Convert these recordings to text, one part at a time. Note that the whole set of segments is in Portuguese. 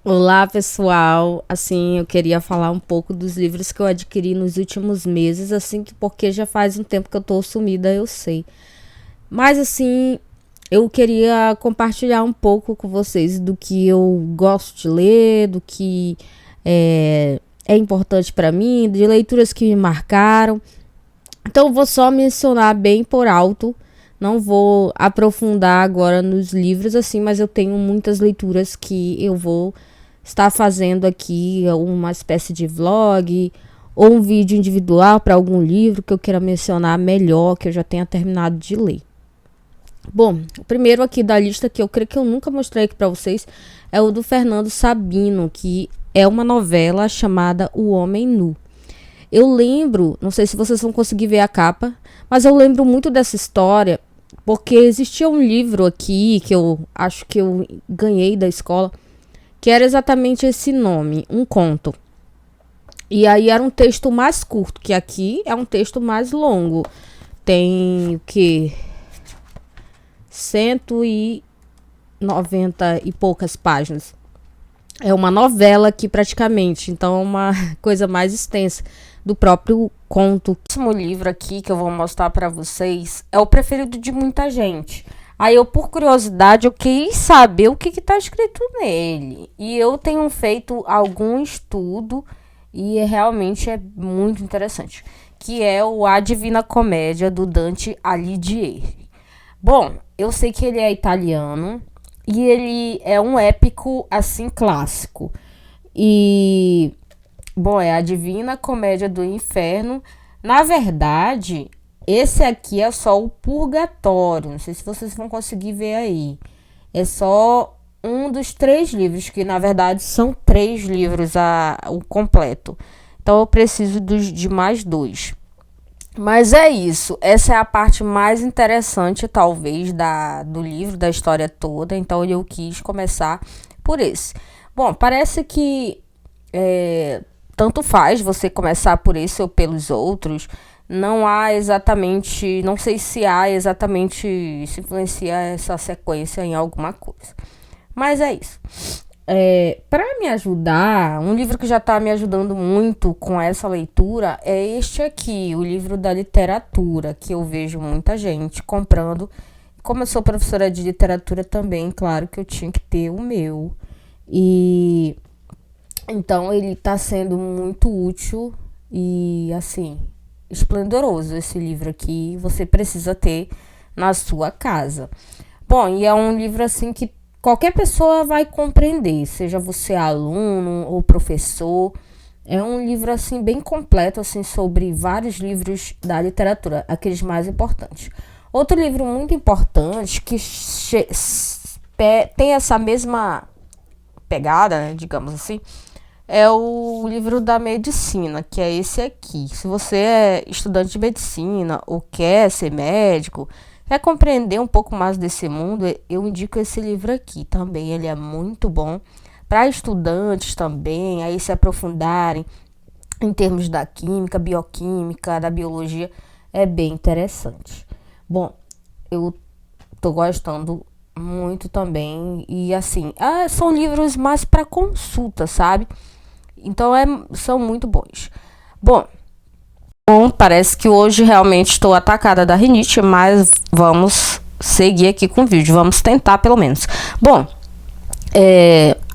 Olá, pessoal. Assim, eu queria falar um pouco dos livros que eu adquiri nos últimos meses, assim, porque já faz um tempo que eu tô sumida, eu sei. Mas assim, eu queria compartilhar um pouco com vocês do que eu gosto de ler, do que é importante para mim, de leituras que me marcaram. Então, eu vou só mencionar bem por alto. Não vou aprofundar agora nos livros, assim, mas eu tenho muitas leituras que eu vou estar fazendo aqui, uma espécie de vlog ou um vídeo individual para algum livro que eu queira mencionar melhor, que eu já tenha terminado de ler. Bom, o primeiro aqui da lista, que eu creio que eu nunca mostrei aqui para vocês, é o do Fernando Sabino, que é uma novela chamada O Homem Nu. Eu lembro, não sei se vocês vão conseguir ver a capa, mas eu lembro muito dessa história porque existia um livro aqui que eu acho que eu ganhei da escola, que era exatamente esse nome, um conto. E aí era um texto mais curto, que aqui é um texto mais longo. Tem o que? 190 e poucas páginas. É uma novela aqui praticamente, então é uma coisa mais extensa do próprio conto. O próximo livro aqui que eu vou mostrar para vocês é o preferido de muita gente. Aí eu, por curiosidade, eu quis saber o que está escrito nele. E eu tenho feito algum estudo e realmente é muito interessante. Que é o A Divina Comédia, do Dante Alighieri. Bom, eu sei que ele é italiano e ele é um épico, assim, clássico. E, bom, é a Divina Comédia do Inferno. Na verdade, esse aqui é só o Purgatório. Não sei se vocês vão conseguir ver aí. É só um dos 3 livros, que na verdade são 3 livros o completo. Então eu preciso de mais 2. Mas é isso. Essa é a parte mais interessante, talvez, do livro, da história toda. Então eu quis começar por esse. Bom, parece que tanto faz você começar por esse ou pelos outros. Não há exatamente, não sei se há exatamente, se influencia essa sequência em alguma coisa. Mas é isso. Para me ajudar, um livro que já está me ajudando muito com essa leitura é este aqui, o livro da literatura, que eu vejo muita gente comprando. Como eu sou professora de literatura também, claro que eu tinha que ter o meu. E então ele está sendo muito útil e assim, esplendoroso esse livro aqui, você precisa ter na sua casa. Bom, e é um livro assim que qualquer pessoa vai compreender, seja você aluno ou professor. É um livro assim bem completo, assim, sobre vários livros da literatura, aqueles mais importantes. Outro livro muito importante que tem essa mesma pegada, né, digamos assim, é o livro da medicina, que é esse aqui. Se você é estudante de medicina ou quer ser médico, quer compreender um pouco mais desse mundo, eu indico esse livro aqui também. Ele é muito bom para estudantes também, aí se aprofundarem em termos da química, bioquímica, da biologia, é bem interessante. Bom, eu tô gostando muito também, e assim, são livros mais para consulta, sabe? Então são muito bons. Bom, parece que hoje realmente estou atacada da rinite, mas vamos seguir aqui com o vídeo. Vamos tentar, pelo menos. Bom,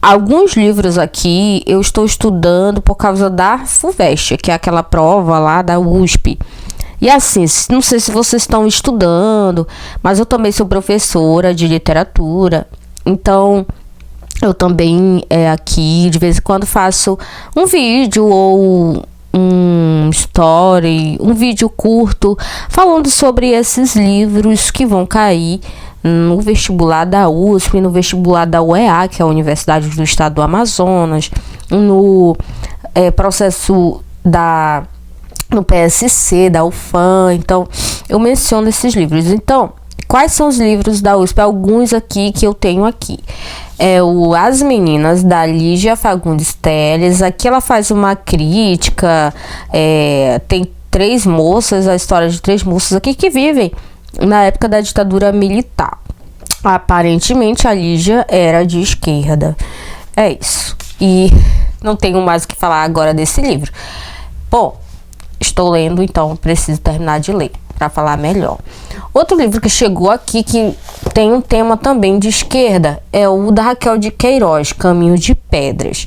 alguns livros aqui eu estou estudando por causa da FUVEST, que é aquela prova lá da USP. E assim, não sei se vocês estão estudando, mas eu também sou professora de literatura. Então eu também aqui de vez em quando faço um vídeo ou um story, um vídeo curto falando sobre esses livros que vão cair no vestibular da USP, no vestibular da UEA, que é a Universidade do Estado do Amazonas, no processo no PSC, da UFAM. Então eu menciono esses livros. Então, quais são os livros da USP? Alguns aqui que eu tenho aqui. É o As Meninas, da Lígia Fagundes Telles. Aqui ela faz uma crítica. Tem 3 moças, a história de 3 moças aqui que vivem na época da ditadura militar. Aparentemente a Lígia era de esquerda. É isso. e não tenho mais o que falar agora desse livro. Bom, estou lendo, então preciso terminar de ler para falar melhor. Outro livro que chegou aqui, que tem um tema também de esquerda, é o da Raquel de Queiroz, Caminho de Pedras.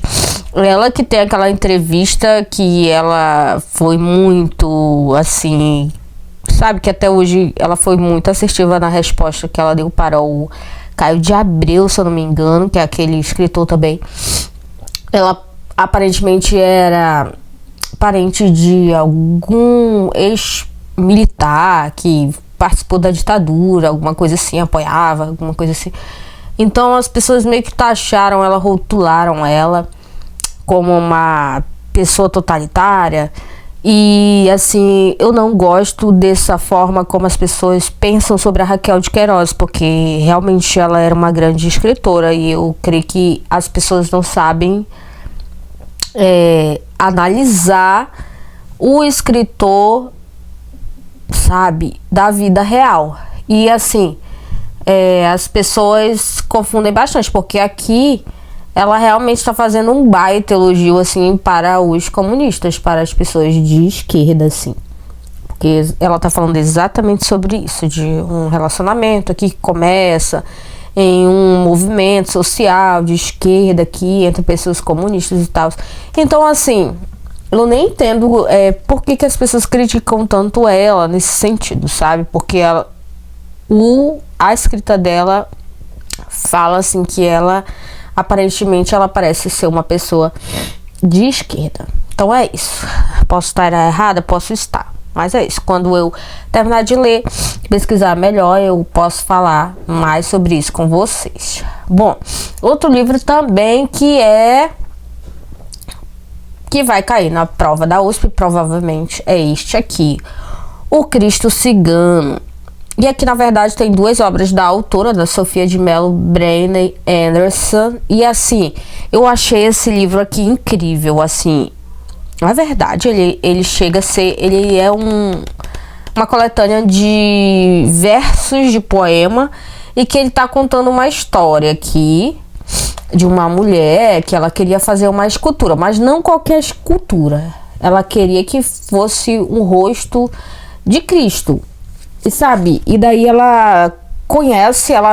Ela que tem aquela entrevista que ela foi muito, assim, sabe, que até hoje ela foi muito assertiva na resposta que ela deu para o Caio de Abreu, se eu não me engano, que é aquele escritor também. Ela aparentemente era parente de algum ex-militar que participou da ditadura, alguma coisa assim, apoiava, alguma coisa assim. Então as pessoas meio que taxaram ela, rotularam ela como uma pessoa totalitária. E assim, eu não gosto dessa forma como as pessoas pensam sobre a Raquel de Queiroz, porque realmente ela era uma grande escritora e eu creio que as pessoas não sabem analisar o escritor, sabe, da vida real. E assim, as pessoas confundem bastante, porque aqui ela realmente está fazendo um baita elogio, assim, para os comunistas, para as pessoas de esquerda, assim. Porque ela está falando exatamente sobre isso, de um relacionamento aqui que começa em um movimento social de esquerda aqui, entre pessoas comunistas e tal. Então, assim, eu nem entendo por que as pessoas criticam tanto ela nesse sentido, sabe? Porque a escrita dela fala, assim, que ela... aparentemente ela parece ser uma pessoa de esquerda. Então é isso. Posso estar errada? Posso estar. Mas é isso. Quando eu terminar de ler, pesquisar melhor, eu posso falar mais sobre isso com vocês. Bom, outro livro também que vai cair na prova da USP, provavelmente, é este aqui. O Cristo Cigano. E aqui, na verdade, tem duas obras da autora, da Sofia de Mello Brainerd Anderson. E, assim, eu achei esse livro aqui incrível, assim. Na verdade, ele chega a ser... Ele é uma coletânea de versos de poema e que ele tá contando uma história aqui de uma mulher que ela queria fazer uma escultura, mas não qualquer escultura. Ela queria que fosse um rosto de Cristo. E sabe, e daí ela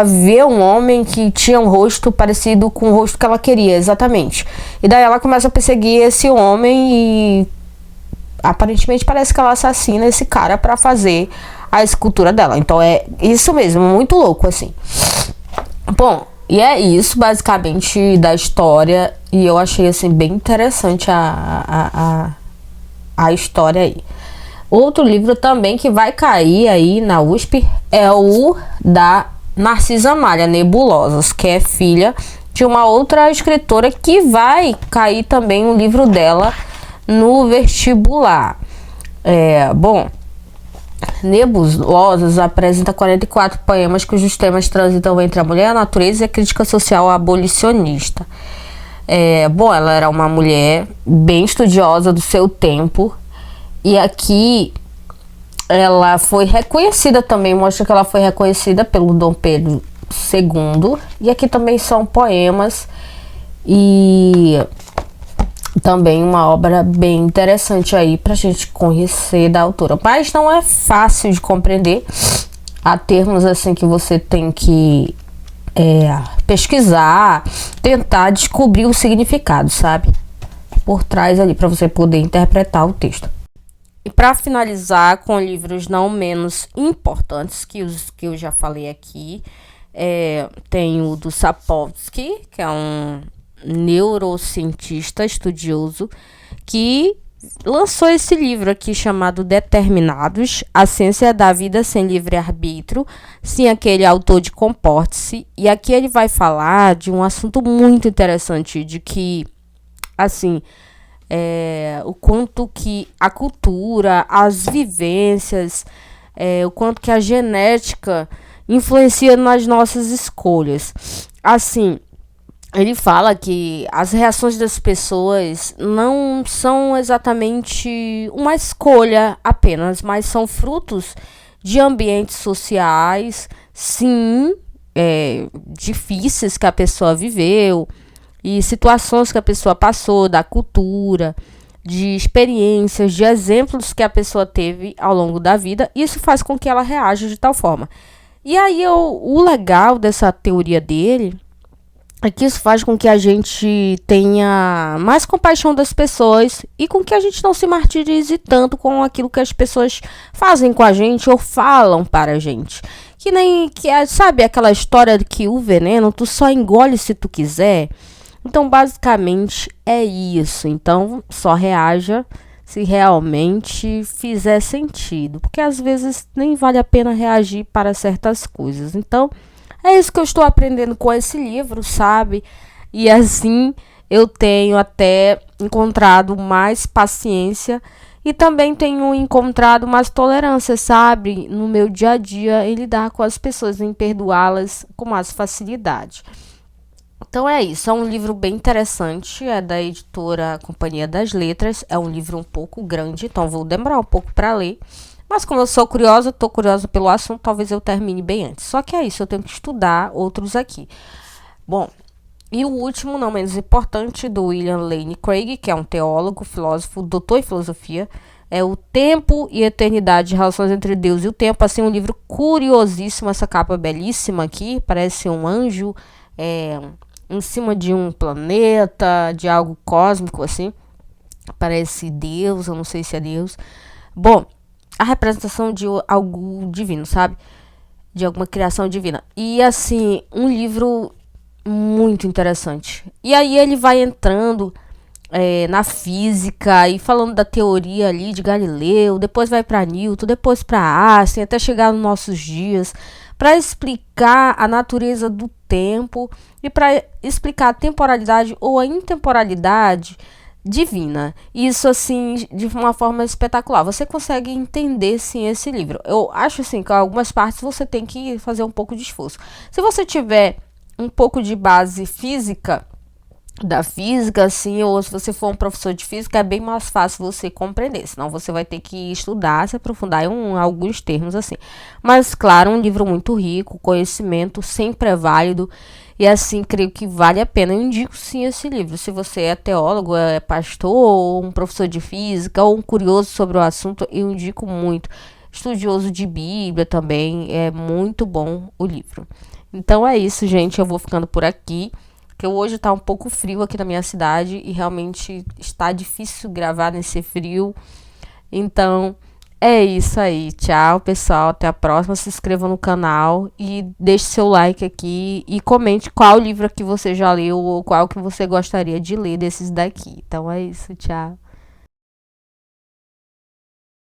vê um homem que tinha um rosto parecido com o rosto que ela queria, exatamente. E daí ela começa a perseguir esse homem e aparentemente parece que ela assassina esse cara pra fazer a escultura dela. Então é isso mesmo, muito louco, assim. Bom, e é isso basicamente da história. E eu achei, assim, bem interessante a história aí. Outro livro também que vai cair aí na USP é o da Narcisa Malha, Nebulosas, que é filha de uma outra escritora que vai cair também um livro dela no vestibular. Bom, Nebulosas apresenta 44 poemas cujos temas transitam entre a mulher, a natureza e a crítica social abolicionista. Bom, ela era uma mulher bem estudiosa do seu tempo. E aqui ela foi reconhecida também, mostra que ela foi reconhecida pelo Dom Pedro II. E aqui também são poemas e também uma obra bem interessante aí pra gente conhecer da autora. Mas não é fácil de compreender. Há termos assim que você tem que pesquisar, tentar descobrir o significado, sabe? Por trás ali para você poder interpretar o texto. E para finalizar com livros não menos importantes que os que eu já falei aqui, tem o do Sapolsky, que é um neurocientista estudioso, que lançou esse livro aqui chamado Determinados, a ciência da vida sem livre-arbítrio, sim, aquele autor de Comporte-se. E aqui ele vai falar de um assunto muito interessante, de que, assim... o quanto que a cultura, as vivências, o quanto que a genética influencia nas nossas escolhas. Assim, ele fala que as reações das pessoas não são exatamente uma escolha apenas, mas são frutos de ambientes sociais, sim, difíceis que a pessoa viveu, e situações que a pessoa passou, da cultura, de experiências, de exemplos que a pessoa teve ao longo da vida. Isso faz com que ela reaja de tal forma. E aí o legal dessa teoria dele é que isso faz com que a gente tenha mais compaixão das pessoas e com que a gente não se martirize tanto com aquilo que as pessoas fazem com a gente ou falam para a gente. Que nem, sabe aquela história de que o veneno tu só engole se tu quiser? Então, basicamente, é isso. Então, só reaja se realmente fizer sentido. Porque às vezes nem vale a pena reagir para certas coisas. Então, é isso que eu estou aprendendo com esse livro, sabe? E assim eu tenho até encontrado mais paciência e também tenho encontrado mais tolerância, sabe? No meu dia a dia em lidar com as pessoas, em perdoá-las com mais facilidade. Então é isso, é um livro bem interessante, é da editora Companhia das Letras, é um livro um pouco grande, então vou demorar um pouco para ler. Mas como eu sou curiosa, estou curiosa pelo assunto, talvez eu termine bem antes. Só que é isso, eu tenho que estudar outros aqui. Bom, e o último, não menos importante, do William Lane Craig, que é um teólogo, filósofo, doutor em filosofia, é O Tempo e Eternidade, Relações entre Deus e o Tempo. Assim, um livro curiosíssimo, essa capa belíssima aqui, parece um anjo em cima de um planeta, de algo cósmico, assim. Parece Deus, eu não sei se é Deus. Bom, a representação de algo divino, sabe? De alguma criação divina. E assim, um livro muito interessante. E aí ele vai entrando na física e falando da teoria ali de Galileu, depois vai para Newton, depois para Einstein, até chegar nos nossos dias, para explicar a natureza do tempo e para explicar a temporalidade ou a intemporalidade divina. Isso assim de uma forma espetacular. Você consegue entender sim esse livro. Eu acho assim que algumas partes você tem que fazer um pouco de esforço. Se você tiver um pouco de base física da física, assim, ou se você for um professor de física, é bem mais fácil você compreender, senão você vai ter que estudar, se aprofundar em alguns termos, assim. Mas, claro, um livro muito rico, conhecimento sempre é válido, e assim, creio que vale a pena. Eu indico sim esse livro, se você é teólogo, é pastor, ou um professor de física, ou um curioso sobre o assunto, eu indico muito. Estudioso de Bíblia também, é muito bom o livro. Então é isso, gente, eu vou ficando por aqui. Que hoje tá um pouco frio aqui na minha cidade e realmente está difícil gravar nesse frio. Então, é isso aí. Tchau, pessoal. Até a próxima. Se inscreva no canal e deixe seu like aqui e comente qual livro que você já leu ou qual que você gostaria de ler desses daqui. Então, é isso. Tchau.